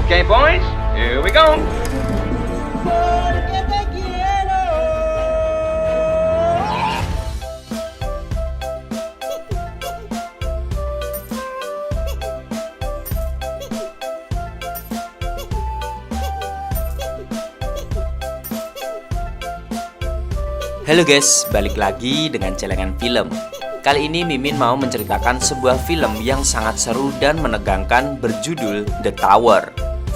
Okay, boys, here we go. Halo guys, balik lagi dengan celengan film. Kali ini Mimin mau menceritakan sebuah film yang sangat seru dan menegangkan berjudul The Tower.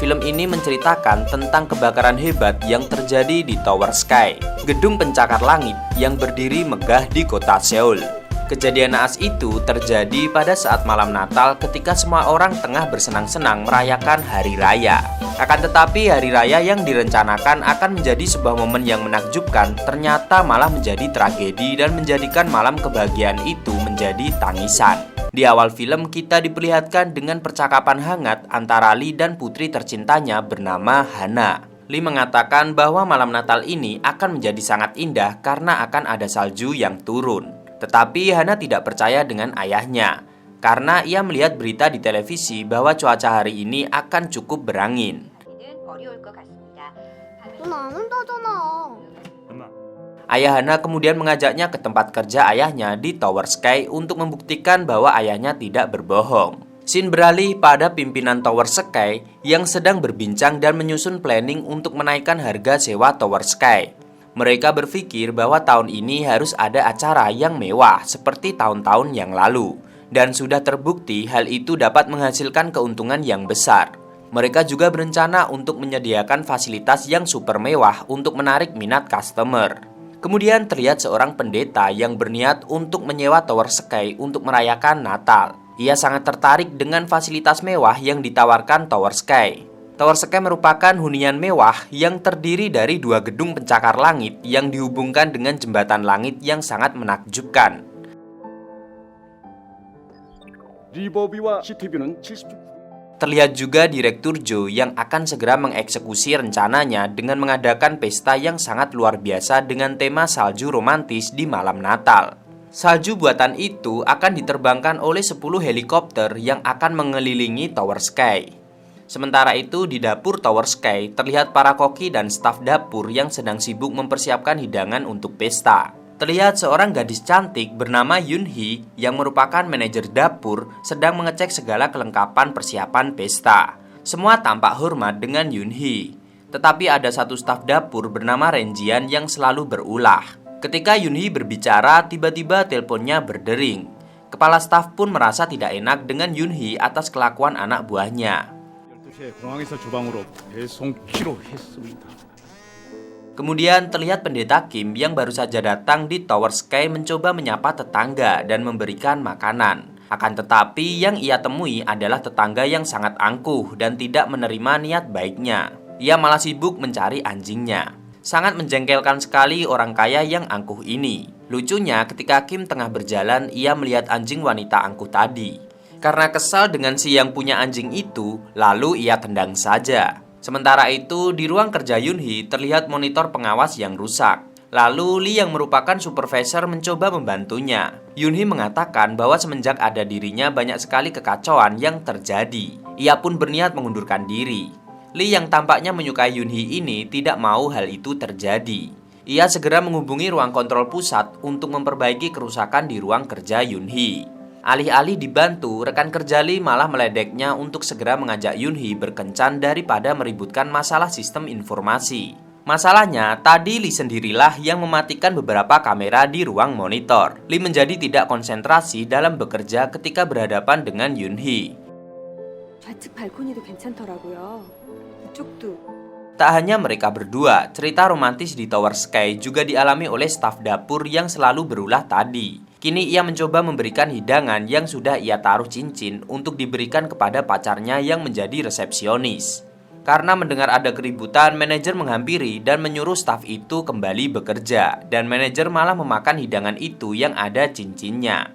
Film ini menceritakan tentang kebakaran hebat yang terjadi di Tower Sky, gedung pencakar langit yang berdiri megah di kota Seoul. Kejadian naas itu terjadi pada saat malam Natal ketika semua orang tengah bersenang-senang merayakan hari raya. Akan tetapi hari raya yang direncanakan akan menjadi sebuah momen yang menakjubkan ternyata malah menjadi tragedi dan menjadikan malam kebahagiaan itu menjadi tangisan. Di awal film kita diperlihatkan dengan percakapan hangat antara Lee dan putri tercintanya bernama Hana. Lee mengatakan bahwa malam Natal ini akan menjadi sangat indah karena akan ada salju yang turun. Tetapi Hana tidak percaya dengan ayahnya, karena ia melihat berita di televisi bahwa cuaca hari ini akan cukup berangin. Ayah Hana kemudian mengajaknya ke tempat kerja ayahnya di Tower Sky untuk membuktikan bahwa ayahnya tidak berbohong. Scene beralih pada pimpinan Tower Sky yang sedang berbincang dan menyusun planning untuk menaikkan harga sewa Tower Sky. Mereka berpikir bahwa tahun ini harus ada acara yang mewah seperti tahun-tahun yang lalu. Dan sudah terbukti hal itu dapat menghasilkan keuntungan yang besar. Mereka juga berencana untuk menyediakan fasilitas yang super mewah untuk menarik minat customer. Kemudian terlihat seorang pendeta yang berniat untuk menyewa Tower Sky untuk merayakan Natal. Ia sangat tertarik dengan fasilitas mewah yang ditawarkan Tower Sky. Tower Sky merupakan hunian mewah yang terdiri dari 2 gedung pencakar langit yang dihubungkan dengan jembatan langit yang sangat menakjubkan. Terlihat juga Direktur Joe yang akan segera mengeksekusi rencananya dengan mengadakan pesta yang sangat luar biasa dengan tema salju romantis di malam Natal. Salju buatan itu akan diterbangkan oleh 10 helikopter yang akan mengelilingi Tower Sky. Sementara itu di dapur Tower Sky terlihat para koki dan staf dapur yang sedang sibuk mempersiapkan hidangan untuk pesta. Terlihat seorang gadis cantik bernama Yoon Hee yang merupakan manajer dapur sedang mengecek segala kelengkapan persiapan pesta. Semua tampak hormat dengan Yoon Hee. Tetapi ada satu staf dapur bernama Renjian yang selalu berulah. Ketika Yoon Hee berbicara, tiba-tiba teleponnya berdering. Kepala staf pun merasa tidak enak dengan Yoon Hee atas kelakuan anak buahnya. Kemudian terlihat pendeta Kim yang baru saja datang di Tower Sky mencoba menyapa tetangga dan memberikan makanan. Akan tetapi yang ia temui adalah tetangga yang sangat angkuh dan tidak menerima niat baiknya. Ia malah sibuk mencari anjingnya. Sangat menjengkelkan sekali orang kaya yang angkuh ini. Lucunya ketika Kim tengah berjalan, ia melihat anjing wanita angkuh tadi. Karena kesal dengan si yang punya anjing itu, lalu ia tendang saja. Sementara itu, di ruang kerja Yoon Hee terlihat monitor pengawas yang rusak. Lalu Lee yang merupakan supervisor mencoba membantunya. Yoon Hee mengatakan bahwa semenjak ada dirinya banyak sekali kekacauan yang terjadi. Ia pun berniat mengundurkan diri. Lee yang tampaknya menyukai Yoon Hee ini tidak mau hal itu terjadi. Ia segera menghubungi ruang kontrol pusat untuk memperbaiki kerusakan di ruang kerja Yoon Hee. Alih-alih dibantu, rekan kerja Lee malah meledeknya untuk segera mengajak Yoon Hee berkencan daripada meributkan masalah sistem informasi. Masalahnya, tadi Lee sendirilah yang mematikan beberapa kamera di ruang monitor. Lee menjadi tidak konsentrasi dalam bekerja ketika berhadapan dengan Yoon Hee. Tak hanya mereka berdua, cerita romantis di Tower Sky juga dialami oleh staf dapur yang selalu berulah tadi. Kini ia mencoba memberikan hidangan yang sudah ia taruh cincin untuk diberikan kepada pacarnya yang menjadi resepsionis. Karena mendengar ada keributan, manajer menghampiri dan menyuruh staf itu kembali bekerja. Dan manajer malah memakan hidangan itu yang ada cincinnya.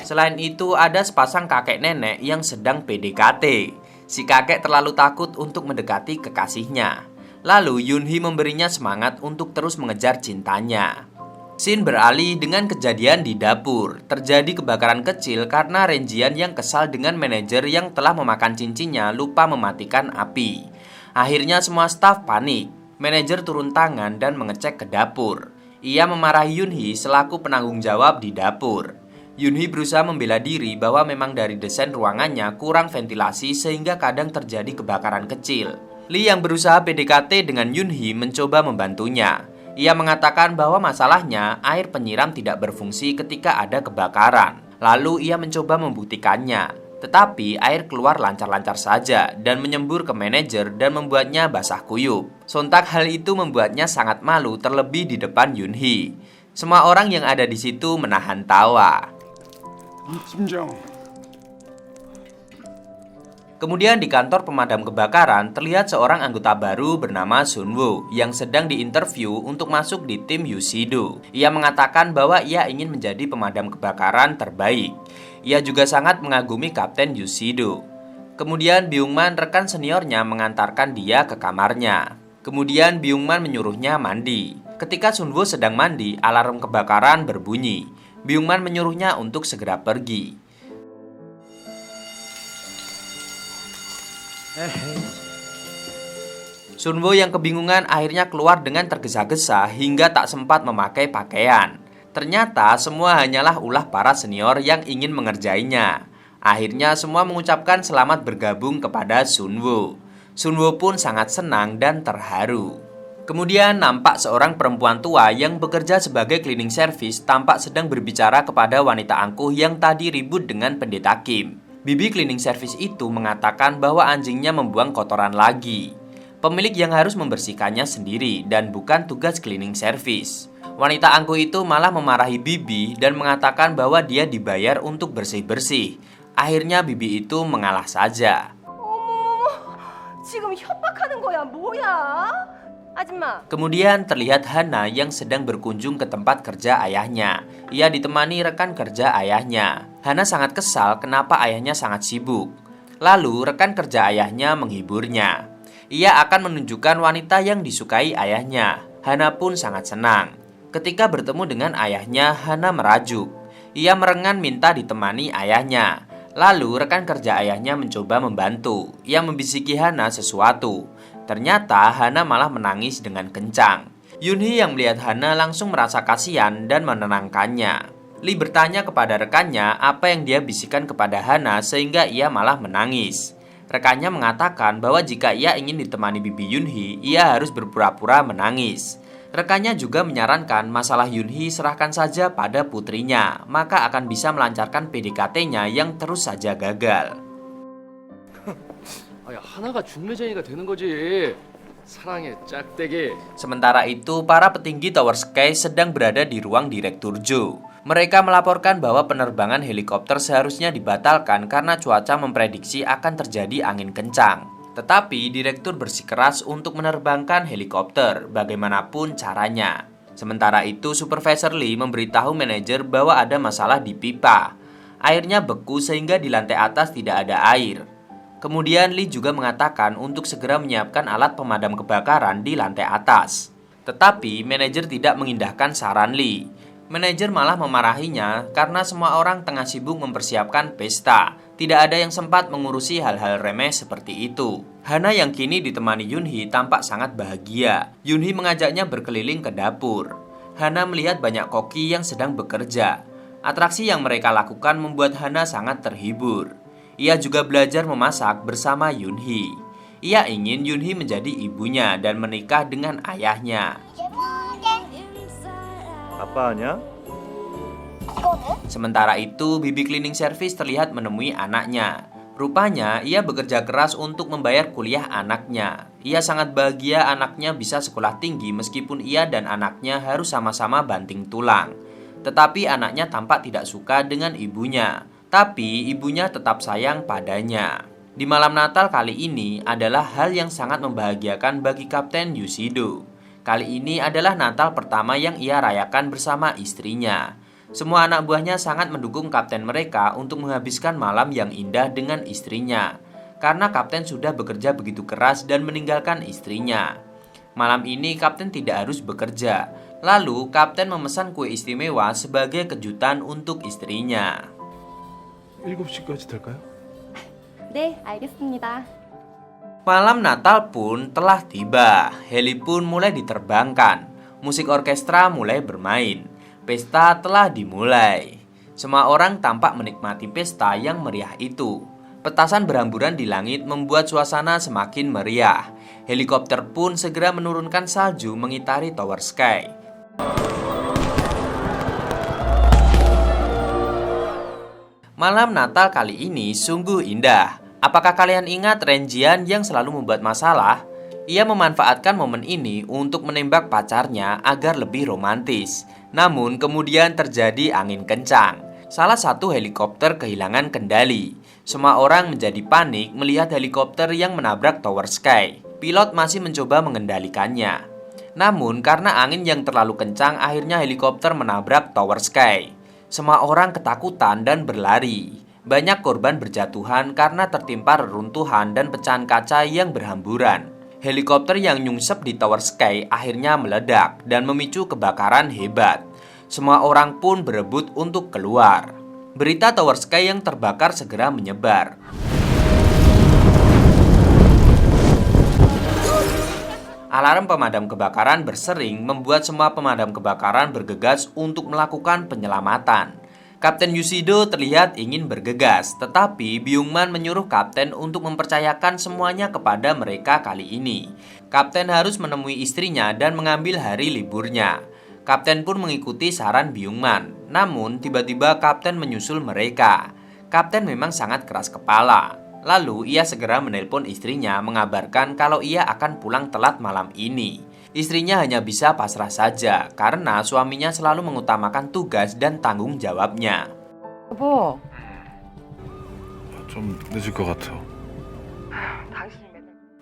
Selain itu, ada sepasang kakek nenek yang sedang PDKT. Si kakek terlalu takut untuk mendekati kekasihnya. Lalu Yoon Hee memberinya semangat untuk terus mengejar cintanya. Scene beralih dengan kejadian di dapur. Terjadi kebakaran kecil karena Renjian yang kesal dengan manajer yang telah memakan cincinnya lupa mematikan api. Akhirnya semua staf panik. Manajer turun tangan dan mengecek ke dapur. Ia memarahi Yunhee selaku penanggung jawab di dapur. Yunhee berusaha membela diri bahwa memang dari desain ruangannya kurang ventilasi sehingga kadang terjadi kebakaran kecil. Lee yang berusaha PDKT dengan Yunhee mencoba membantunya. Ia mengatakan bahwa masalahnya air penyiram tidak berfungsi ketika ada kebakaran. Lalu ia mencoba membuktikannya. Tetapi air keluar lancar-lancar saja dan menyembur ke manajer dan membuatnya basah kuyup. Sontak hal itu membuatnya sangat malu terlebih di depan Yunhee. Semua orang yang ada di situ menahan tawa. Kemudian di kantor pemadam kebakaran terlihat seorang anggota baru bernama Sunwoo yang sedang diinterview untuk masuk di tim Yusido. Ia mengatakan bahwa ia ingin menjadi pemadam kebakaran terbaik. Ia juga sangat mengagumi Kapten Yusido. Kemudian Byungman rekan seniornya mengantarkan dia ke kamarnya. Kemudian Byungman menyuruhnya mandi. Ketika Sunwoo sedang mandi, alarm kebakaran berbunyi. Byungman menyuruhnya untuk segera pergi. Sunwoo yang kebingungan akhirnya keluar dengan tergesa-gesa hingga tak sempat memakai pakaian. Ternyata semua hanyalah ulah para senior yang ingin mengerjainya. Akhirnya semua mengucapkan selamat bergabung kepada Sunwoo. Sunwoo pun sangat senang dan terharu. Kemudian nampak seorang perempuan tua yang bekerja sebagai cleaning service tampak sedang berbicara kepada wanita angkuh yang tadi ribut dengan pendeta Kim. Bibi cleaning service itu mengatakan bahwa anjingnya membuang kotoran lagi. Pemilik yang harus membersihkannya sendiri dan bukan tugas cleaning service. Wanita angkuh itu malah memarahi Bibi dan mengatakan bahwa dia dibayar untuk bersih-bersih. Akhirnya Bibi itu mengalah saja. 지금 협박하는 거야, 뭐야? 아줌마. Kemudian terlihat Hana yang sedang berkunjung ke tempat kerja ayahnya. Ia ditemani rekan kerja ayahnya. Hana sangat kesal kenapa ayahnya sangat sibuk. Lalu rekan kerja ayahnya menghiburnya. Ia akan menunjukkan wanita yang disukai ayahnya. Hana pun sangat senang. Ketika bertemu dengan ayahnya, Hana merajuk. Ia merengan minta ditemani ayahnya. Lalu rekan kerja ayahnya mencoba membantu. Ia membisiki Hana sesuatu. Ternyata Hana malah menangis dengan kencang. Yunhee yang melihat Hana langsung merasa kasihan dan menenangkannya. Lee bertanya kepada rekannya apa yang dia bisikan kepada Hana sehingga ia malah menangis. Rekannya mengatakan bahwa jika ia ingin ditemani bibi Yunhee, ia harus berpura-pura menangis. Rekannya juga menyarankan masalah Yunhee serahkan saja pada putrinya, maka akan bisa melancarkan PDKT-nya yang terus saja gagal. 하나가 중매쟁이가 되는 거지. 사랑의 짝대기. Sementara itu, para petinggi Tower Sky sedang berada di ruang Direktur Joe. Mereka melaporkan bahwa penerbangan helikopter seharusnya dibatalkan karena cuaca memprediksi akan terjadi angin kencang. Tetapi Direktur bersikeras untuk menerbangkan helikopter, bagaimanapun caranya. Sementara itu, Supervisor Lee memberitahu manajer bahwa ada masalah di pipa. Airnya beku sehingga di lantai atas tidak ada air. Kemudian Lee juga mengatakan untuk segera menyiapkan alat pemadam kebakaran di lantai atas. Tetapi manajer tidak mengindahkan saran Lee. Manajer malah memarahinya karena semua orang tengah sibuk mempersiapkan pesta. Tidak ada yang sempat mengurusi hal-hal remeh seperti itu. Hana yang kini ditemani Yunhee tampak sangat bahagia. Yunhee mengajaknya berkeliling ke dapur. Hana melihat banyak koki yang sedang bekerja. Atraksi yang mereka lakukan membuat Hana sangat terhibur. Ia juga belajar memasak bersama Yunhee. Ia ingin Yunhee menjadi ibunya dan menikah dengan ayahnya. 아빠냐? Sementara itu, bibi cleaning service terlihat menemui anaknya. Rupanya, ia bekerja keras untuk membayar kuliah anaknya. Ia sangat bahagia anaknya bisa sekolah tinggi meskipun ia dan anaknya harus sama-sama banting tulang. Tetapi anaknya tampak tidak suka dengan ibunya. Tapi ibunya tetap sayang padanya. Di malam Natal kali ini adalah hal yang sangat membahagiakan bagi Kapten Yusido. Kali ini adalah Natal pertama yang ia rayakan bersama istrinya. Semua anak buahnya sangat mendukung kapten mereka untuk menghabiskan malam yang indah dengan istrinya. Karena kapten sudah bekerja begitu keras dan meninggalkan istrinya. Malam ini kapten tidak harus bekerja. Lalu, kapten memesan kue istimewa sebagai kejutan untuk istrinya. 7시까지 될까요? 네, 알겠습니다. Malam Natal pun telah tiba. Heli pun mulai diterbangkan. Musik orkestra mulai bermain. Pesta telah dimulai. Semua orang tampak menikmati pesta yang meriah itu. Petasan berhamburan di langit membuat suasana semakin meriah. Helikopter pun segera menurunkan salju mengitari Tower Sky. Malam Natal kali ini sungguh indah. Apakah kalian ingat Renjian yang selalu membuat masalah? Ia memanfaatkan momen ini untuk menembak pacarnya agar lebih romantis. Namun kemudian terjadi angin kencang. Salah satu helikopter kehilangan kendali. Semua orang menjadi panik melihat helikopter yang menabrak Tower Sky. Pilot masih mencoba mengendalikannya. Namun karena angin yang terlalu kencang, akhirnya helikopter menabrak Tower Sky. Semua orang ketakutan dan berlari. Banyak korban berjatuhan karena tertimpa reruntuhan dan pecahan kaca yang berhamburan. Helikopter yang nyungsep di Tower Sky akhirnya meledak dan memicu kebakaran hebat. Semua orang pun berebut untuk keluar. Berita Tower Sky yang terbakar segera menyebar. Alarm pemadam kebakaran bersering membuat semua pemadam kebakaran bergegas untuk melakukan penyelamatan. Kapten Yushido terlihat ingin bergegas, tetapi Byungman menyuruh kapten untuk mempercayakan semuanya kepada mereka kali ini. Kapten harus menemui istrinya dan mengambil hari liburnya. Kapten pun mengikuti saran Byungman, namun tiba-tiba kapten menyusul mereka. Kapten memang sangat keras kepala. Lalu ia segera menelpon istrinya mengabarkan kalau ia akan pulang telat malam ini. Istrinya hanya bisa pasrah saja karena suaminya selalu mengutamakan tugas dan tanggung jawabnya. 여보, 좀 늦을 것 같아.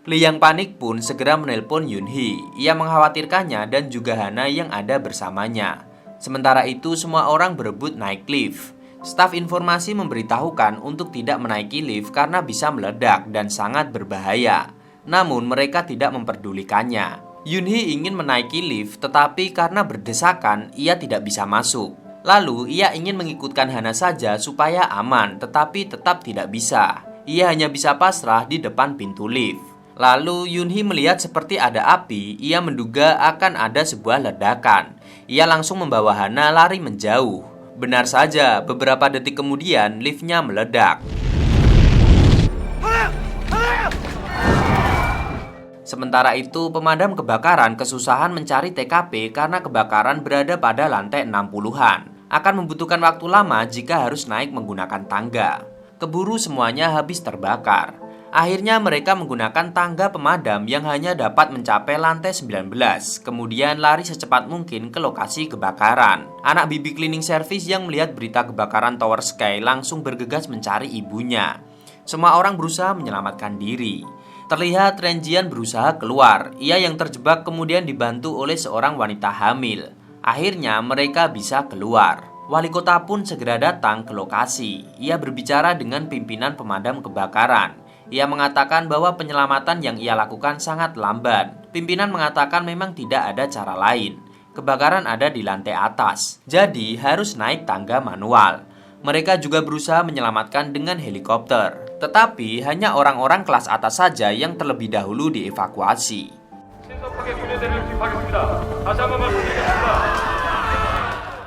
Lee yang panik pun segera menelpon Yunhee. Ia mengkhawatirkannya dan juga Hana yang ada bersamanya. Sementara itu semua orang berebut naik lift. Staf informasi memberitahukan untuk tidak menaiki lift karena bisa meledak dan sangat berbahaya. Namun mereka tidak memperdulikannya. Yunhee ingin menaiki lift tetapi karena berdesakan ia tidak bisa masuk. Lalu ia ingin mengikutkan Hana saja supaya aman tetapi tetap tidak bisa. Ia hanya bisa pasrah di depan pintu lift. Lalu Yunhee melihat seperti ada api. Ia menduga akan ada sebuah ledakan. Ia langsung membawa Hana lari menjauh. Benar saja, beberapa detik kemudian liftnya meledak. Sementara itu, pemadam kebakaran kesusahan mencari TKP karena kebakaran berada pada lantai 60-an. Akan membutuhkan waktu lama jika harus naik menggunakan tangga. Keburu semuanya habis terbakar. Akhirnya mereka menggunakan tangga pemadam yang hanya dapat mencapai lantai 19. Kemudian lari secepat mungkin ke lokasi kebakaran. Anak bibi cleaning service yang melihat berita kebakaran Tower Sky langsung bergegas mencari ibunya. Semua orang berusaha menyelamatkan diri. Terlihat Renjian berusaha keluar. Ia yang terjebak kemudian dibantu oleh seorang wanita hamil. Akhirnya mereka bisa keluar. Wali kota pun segera datang ke lokasi. Ia berbicara dengan pimpinan pemadam kebakaran. Ia mengatakan bahwa penyelamatan yang ia lakukan sangat lambat. Pimpinan mengatakan memang tidak ada cara lain. Kebakaran ada di lantai atas, jadi harus naik tangga manual. Mereka juga berusaha menyelamatkan dengan helikopter. Tetapi hanya orang-orang kelas atas saja yang terlebih dahulu dievakuasi.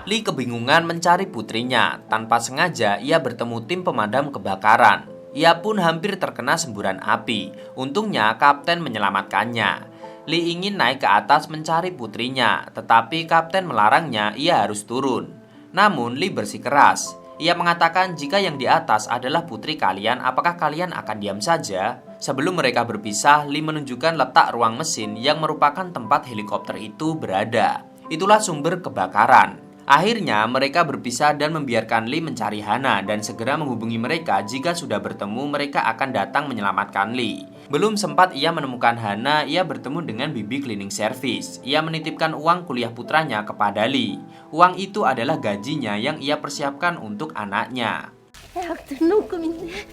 Lee kebingungan mencari putrinya. Tanpa sengaja ia bertemu tim pemadam kebakaran. Ia pun hampir terkena semburan api. Untungnya kapten menyelamatkannya. Lee ingin naik ke atas mencari putrinya, tetapi kapten melarangnya ia harus turun. Namun Lee bersikeras. Ia mengatakan jika yang di atas adalah putri kalian, apakah kalian akan diam saja? Sebelum mereka berpisah, Lee menunjukkan letak ruang mesin yang merupakan tempat helikopter itu berada. Itulah sumber kebakaran. Akhirnya mereka berpisah dan membiarkan Lee mencari Hana dan segera menghubungi mereka jika sudah bertemu mereka akan datang menyelamatkan Lee. Belum sempat ia menemukan Hana, ia bertemu dengan bibi cleaning service. Ia menitipkan uang kuliah putranya kepada Lee. Uang itu adalah gajinya yang ia persiapkan untuk anaknya. 대학 등록금인데.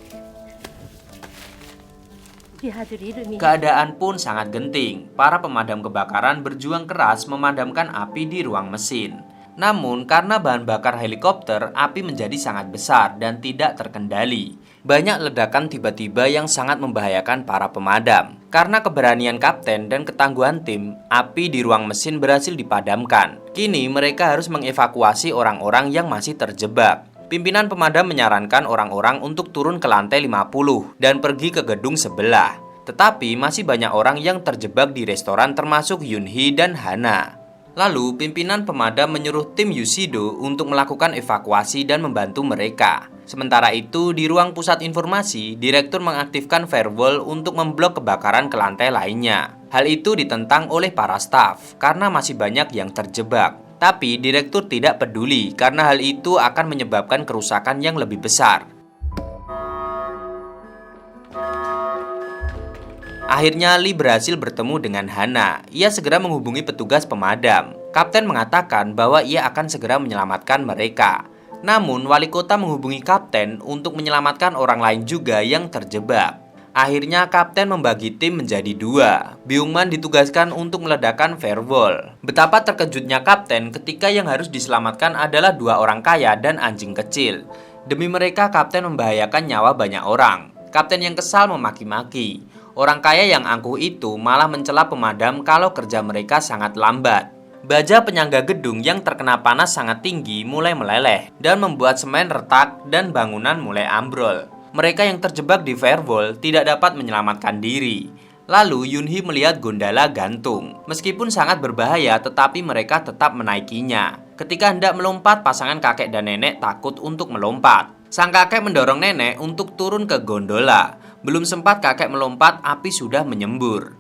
아들 이름이 Keadaan pun sangat genting. Para pemadam kebakaran berjuang keras memadamkan api di ruang mesin. Namun, karena bahan bakar helikopter, api menjadi sangat besar dan tidak terkendali. Banyak ledakan tiba-tiba yang sangat membahayakan para pemadam. Karena keberanian kapten dan ketangguhan tim, api di ruang mesin berhasil dipadamkan. Kini mereka harus mengevakuasi orang-orang yang masih terjebak. Pimpinan pemadam menyarankan orang-orang untuk turun ke lantai 50 dan pergi ke gedung sebelah. Tetapi masih banyak orang yang terjebak di restoran termasuk Yunhee dan Hana. Lalu pimpinan pemadam menyuruh tim Yushido untuk melakukan evakuasi dan membantu mereka. Sementara itu di ruang pusat informasi, direktur mengaktifkan firewall untuk memblok kebakaran ke lantai lainnya. Hal itu ditentang oleh para staf karena masih banyak yang terjebak. Tapi direktur tidak peduli karena hal itu akan menyebabkan kerusakan yang lebih besar. Akhirnya Lee berhasil bertemu dengan Hana. Ia segera menghubungi petugas pemadam. Kapten mengatakan bahwa ia akan segera menyelamatkan mereka. Namun wali kota menghubungi kapten untuk menyelamatkan orang lain juga yang terjebak. Akhirnya kapten membagi tim menjadi dua. Byungman ditugaskan untuk meledakkan firewall. Betapa terkejutnya kapten ketika yang harus diselamatkan adalah dua orang kaya dan anjing kecil. Demi mereka kapten membahayakan nyawa banyak orang. Kapten yang kesal memaki-maki. Orang kaya yang angkuh itu malah mencela pemadam kalau kerja mereka sangat lambat. Baja penyangga gedung yang terkena panas sangat tinggi mulai meleleh dan membuat semen retak dan bangunan mulai ambrol. Mereka yang terjebak di firewall tidak dapat menyelamatkan diri. Lalu Yunhee melihat gondola gantung. Meskipun sangat berbahaya tetapi mereka tetap menaikinya. Ketika hendak melompat, pasangan kakek dan nenek takut untuk melompat. Sang kakek mendorong nenek untuk turun ke gondola. Belum sempat kakek melompat, api sudah menyembur.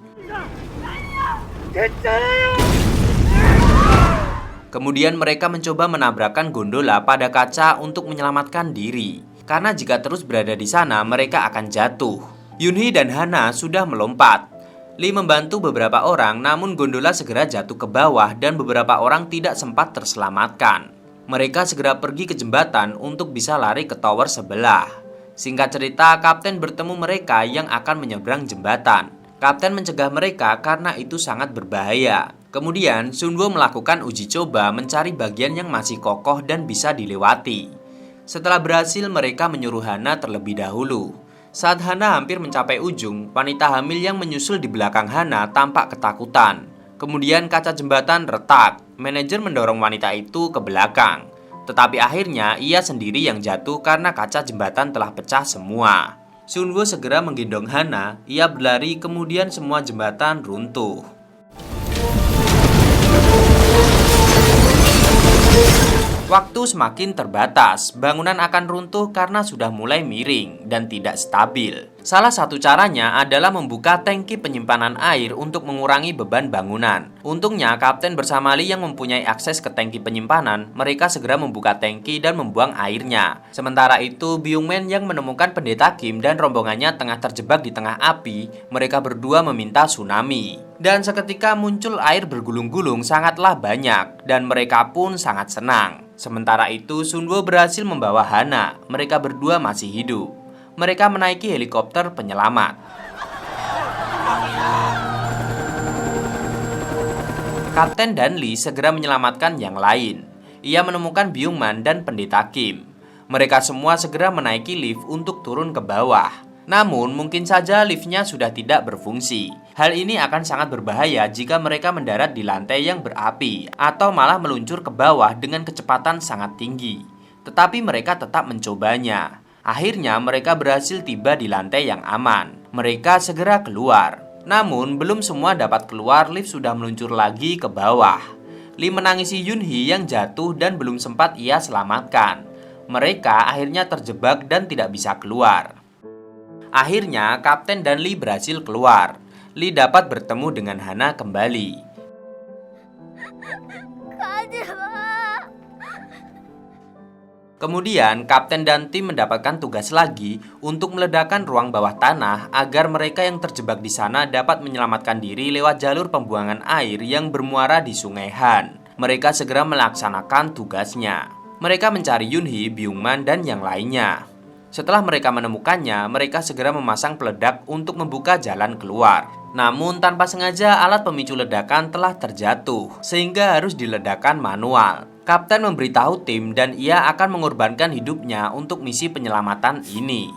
Kemudian mereka mencoba menabrakkan gondola pada kaca untuk menyelamatkan diri. Karena jika terus berada di sana, mereka akan jatuh. Yunhee dan Hana sudah melompat. Lee membantu beberapa orang, namun gondola segera jatuh ke bawah dan beberapa orang tidak sempat terselamatkan. Mereka segera pergi ke jembatan untuk bisa lari ke tower sebelah. Singkat cerita, kapten bertemu mereka yang akan menyeberang jembatan. Kapten mencegah mereka karena itu sangat berbahaya. Kemudian, Sunwoo melakukan uji coba mencari bagian yang masih kokoh dan bisa dilewati. Setelah berhasil, mereka menyuruh Hana terlebih dahulu. Saat Hana hampir mencapai ujung, wanita hamil yang menyusul di belakang Hana tampak ketakutan. Kemudian kaca jembatan retak. Manajer mendorong wanita itu ke belakang. Tetapi akhirnya ia sendiri yang jatuh karena kaca jembatan telah pecah semua. Sunwoo segera menggendong Hana. Ia berlari, kemudian semua jembatan runtuh. Waktu semakin terbatas, bangunan akan runtuh karena sudah mulai miring dan tidak stabil. Salah satu caranya adalah membuka tangki penyimpanan air untuk mengurangi beban bangunan. Untungnya, kapten bersama Lee yang mempunyai akses ke tangki penyimpanan, mereka segera membuka tangki dan membuang airnya. Sementara itu, Byungman yang menemukan pendeta Kim dan rombongannya tengah terjebak di tengah api, mereka berdua meminta tsunami. Dan seketika muncul air bergulung-gulung sangatlah banyak, dan mereka pun sangat senang. Sementara itu, Sunwoo berhasil membawa Hana. Mereka berdua masih hidup. Mereka menaiki helikopter penyelamat. Kapten dan Lee segera menyelamatkan yang lain. Ia menemukan Byungman dan pendeta Kim. Mereka semua segera menaiki lift untuk turun ke bawah. Namun, mungkin saja liftnya sudah tidak berfungsi. Hal ini akan sangat berbahaya jika mereka mendarat di lantai yang berapi atau malah meluncur ke bawah dengan kecepatan sangat tinggi. Tetapi mereka tetap mencobanya. Akhirnya mereka berhasil tiba di lantai yang aman. Mereka segera keluar. Namun, belum semua dapat keluar, lift sudah meluncur lagi ke bawah. Lee menangisi Yunhee yang jatuh dan belum sempat ia selamatkan. Mereka akhirnya terjebak dan tidak bisa keluar. Akhirnya, kapten dan Lee berhasil keluar. Lee dapat bertemu dengan Hana kembali. Kemudian, kapten dan tim mendapatkan tugas lagi untuk meledakkan ruang bawah tanah agar mereka yang terjebak di sana dapat menyelamatkan diri lewat jalur pembuangan air yang bermuara di Sungai Han. Mereka segera melaksanakan tugasnya. Mereka mencari Yunhee, Byungman, dan yang lainnya. Setelah mereka menemukannya, mereka segera memasang peledak untuk membuka jalan keluar. Namun tanpa sengaja alat pemicu ledakan telah terjatuh, sehingga harus diledakkan manual. Kapten memberitahu tim dan ia akan mengorbankan hidupnya untuk misi penyelamatan ini.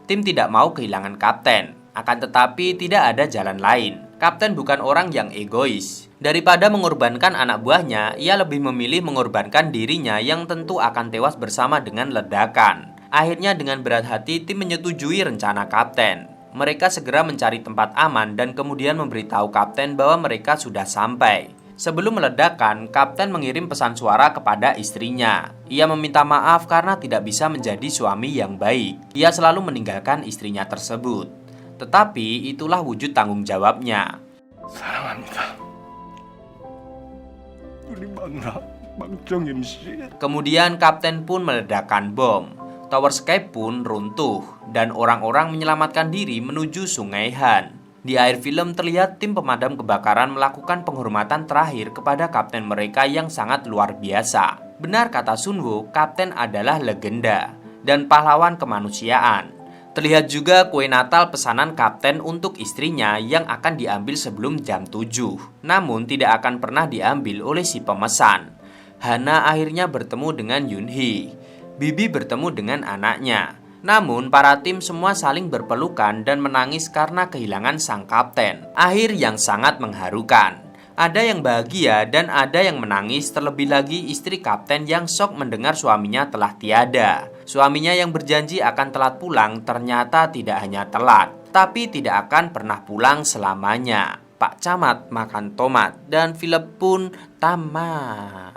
Tim tidak mau kehilangan kapten, akan tetapi tidak ada jalan lain. Kapten bukan orang yang egois. Daripada mengorbankan anak buahnya, ia lebih memilih mengorbankan dirinya yang tentu akan tewas bersama dengan ledakan. Akhirnya dengan berat hati tim menyetujui rencana kapten. Mereka segera mencari tempat aman dan kemudian memberitahu kapten bahwa mereka sudah sampai. Sebelum meledakkan, kapten mengirim pesan suara kepada istrinya. Ia meminta maaf karena tidak bisa menjadi suami yang baik. Ia selalu meninggalkan istrinya tersebut. Tetapi itulah wujud tanggung jawabnya. 사랑합니다. 우리 마누라 망정임 씨. Kemudian kapten pun meledakkan bom. Tower Sky pun runtuh dan orang-orang menyelamatkan diri menuju Sungai Han. Di akhir film terlihat tim pemadam kebakaran melakukan penghormatan terakhir kepada kapten mereka yang sangat luar biasa. Benar kata Sunwoo, kapten adalah legenda dan pahlawan kemanusiaan. Terlihat juga kue Natal pesanan kapten untuk istrinya yang akan diambil sebelum jam 7. Namun tidak akan pernah diambil oleh si pemesan. Hana akhirnya bertemu dengan Yoonhee. Bibi bertemu dengan anaknya. Namun para tim semua saling berpelukan dan menangis karena kehilangan sang kapten. Akhir yang sangat mengharukan. Ada yang bahagia dan ada yang menangis, terlebih lagi istri kapten yang syok mendengar suaminya telah tiada. Suaminya yang berjanji akan telat pulang ternyata tidak hanya telat, tapi tidak akan pernah pulang selamanya. Pak Camat makan tomat dan film pun tamat.